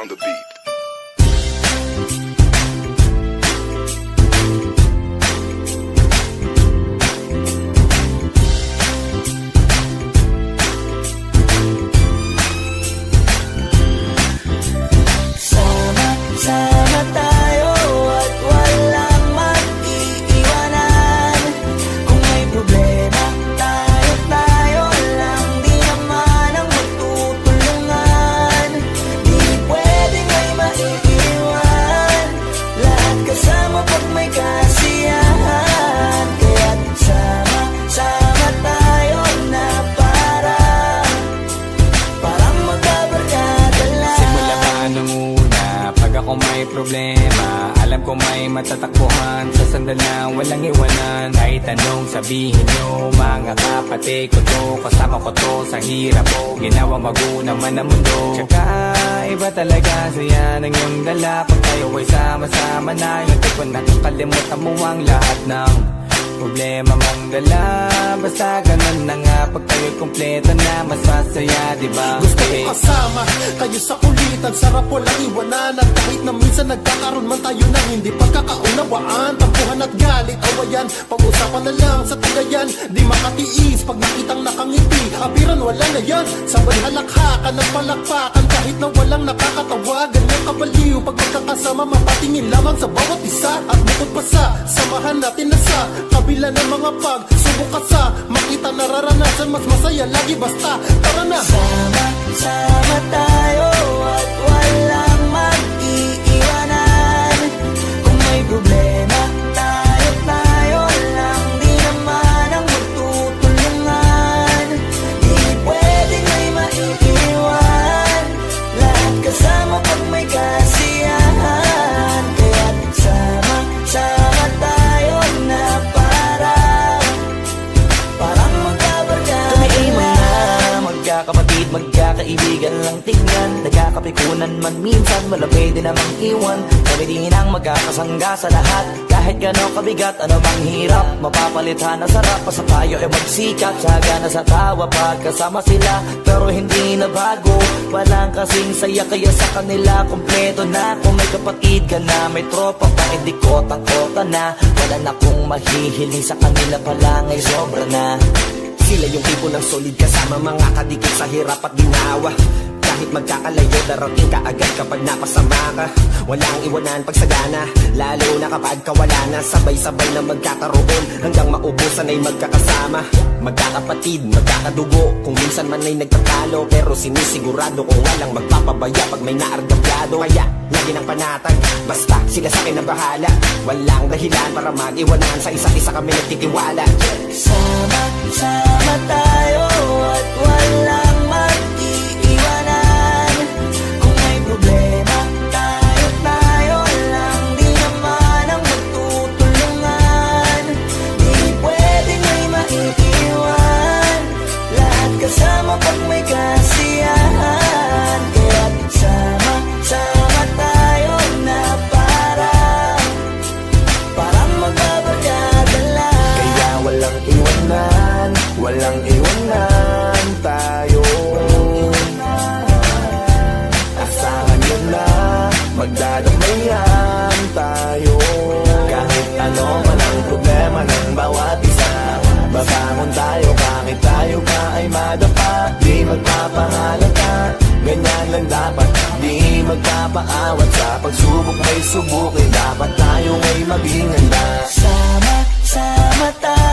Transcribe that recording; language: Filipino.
on the beat. Sama tayo at walang mag-iiwanan. Kung may problema, tayo lang. Di naman ang magtutulungan. Di pwedeng may maiiwan. Lahat kasama pag may kasiyahan. Kaya't sama tayo na parang magkabarkada lang. Simula pa nung una, pag ako may problema, alam ko may matatakbuhan. Sa sandal lang, walang iwanan. Kahit anong sabihin nyo, mga kapatid ko to, kasama ko to sa hirap ko, ginawa magunang man ang mundo. Tsaka iba talaga saya ng iyong dala. Pag tayo ay sama-sama na, yung tipo nakakalimutan mo ang lahat ng problema mong dala. Basta ganun na nga, pag tayo'y kumpleto na, mas masaya, diba? Gusto ko kasama kayo sa kulitan, sarap walang iwanan. At kahit na minsan nagkakaroon man tayo ng hindi pagkakaunawaan, tampuhan at galit, awayan, pag-usapan na lang sa tagayan. Di makatiis pag nakitang nakangiti, abiran wala na yan. Sabay halakhakan at palakpakan, kahit na walang nakakatawa. Ganyan kabaliw pag magkakasama, mapatingin lamang sa bawat isa. At bukod pa sa samahan natin na sa kabila ng mga pagsubok at sa makita nararanasan, mas masaya lagi basta tara na. Sama tayo at walang mag-iiwanan. Kung may problema, tayo lang. Di naman ang magtutulungan. Di pwedeng may maiiwan. Lahat kasama pag may kasiyahan. Kaya't sama tayo na parang magkabarkada. Kami ay mga magkakapatid, magkakaibigan lang tingnan. Nagkakapikunan man minsan, wala pwede namang iwan. Kami din ang magkakasangga sa lahat. Kahit gano'ng kabigat, ano mang hirap, mapapalitan na sarap. Pa sa tayo ay magsikap, sagana sa tawa pagkasama sila. Pero hindi na bago, walang kasing saya. Kaya sa kanila, kompleto na. Kung may kapatid ka na, may tropa pa, hindi kotang-kota na. Wala na kong mahihiling sa kanila pa lang ay sobra na. Sila yung tipo ng solid kasama, mga kadikit sa hirap at ginawa. Kahit magkakalayo, darating ka agad kapag napasama ka. Walang iwanan pag sagana, lalo na kapag kawala na. Sabay-sabay na magkakaroon, hanggang maubusan ay magkakasama. Magkakapatid, magkakadugo, kung minsan man ay nagtatalo. Pero sinisigurado kung walang magpapabaya pag may naargabyado. Kaya lagi ng panatag, basta sila sa akin na bahala. Walang dahilan para mag-iwanan, sa isa't isa kami nagtitiwala. Sama tayo at walang mag-iiwanan. Kung may problema, tayo lang. Di naman ang magtutulungan. Di pwedeng may maiiwan. Lahat kasama pag may kasiyahan. Kaya't sama tayo na parang magbabarkada lang. Kaya walang iwanan, walang iwanan tayo. Asahan nyo na, magdadamayan tayo. Kahit ano man ang problema ng bawat isa, babangon tayo kahit tayo pa ay madapa. Di magpapahalata, ganyan lang dapat. Di magpapaawat, sa pagsubok may subukin. Dapat tayo ay maging handa. Sama tayo